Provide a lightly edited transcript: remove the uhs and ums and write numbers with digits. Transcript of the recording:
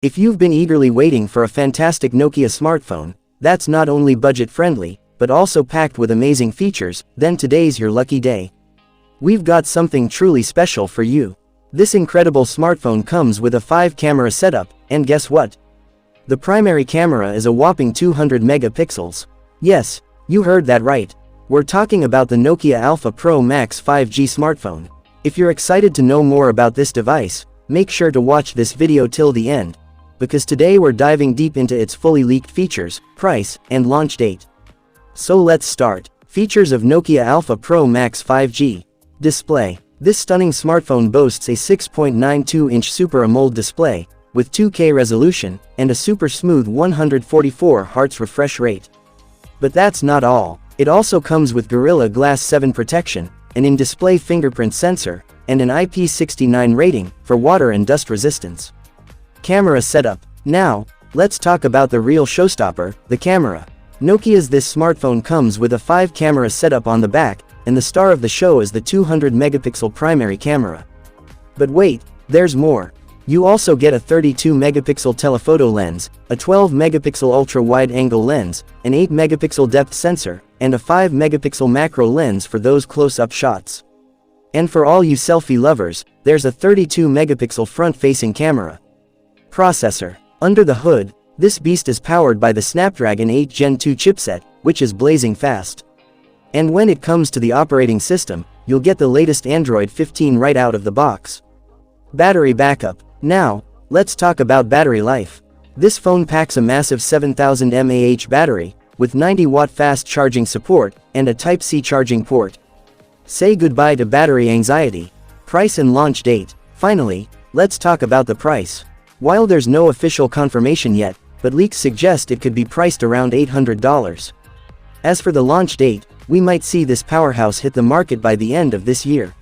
If you've been eagerly waiting for a fantastic Nokia smartphone, that's not only budget-friendly, but also packed with amazing features, then today's your lucky day. We've got something truly special for you. This incredible smartphone comes with a 5-camera setup, and guess what? The primary camera is a whopping 200 megapixels. Yes, you heard that right. We're talking about the Nokia Alpha Pro Max 5G smartphone. If you're excited to know more about this device, make sure to watch this video till the end, because today we're diving deep into its fully leaked features, price, and launch date. So let's start. Features of Nokia Alpha Pro Max 5G. Display. This stunning smartphone boasts a 6.92-inch Super AMOLED display, with 2K resolution, and a super smooth 144 Hz refresh rate. But that's not all. It also comes with Gorilla Glass 7 protection, an in-display fingerprint sensor, and an IP69 rating, for water and dust resistance. Camera setup. Now, let's talk about the real showstopper, the camera. Nokia's this smartphone comes with a 5-camera setup on the back, and the star of the show is the 200 megapixel primary camera. But wait, there's more. You also get a 32 megapixel telephoto lens, a 12 megapixel ultra-wide-angle lens, an 8 megapixel depth sensor, and a 5 megapixel macro lens for those close-up shots. And for all you selfie lovers, there's a 32 megapixel front-facing camera. Processor. Under the hood, this beast is powered by the Snapdragon 8 Gen 2 chipset, which is blazing fast. And when it comes to the operating system, you'll get the latest Android 15 right out of the box. Battery backup. Now, let's talk about battery life. This phone packs a massive 7000 mAh battery, with 90-watt fast charging support, and a Type-C charging port. Say goodbye to battery anxiety. Price and launch date. Finally, let's talk about the price. While there's no official confirmation yet, but leaks suggest it could be priced around $800. As for the launch date, we might see this powerhouse hit the market by the end of this year.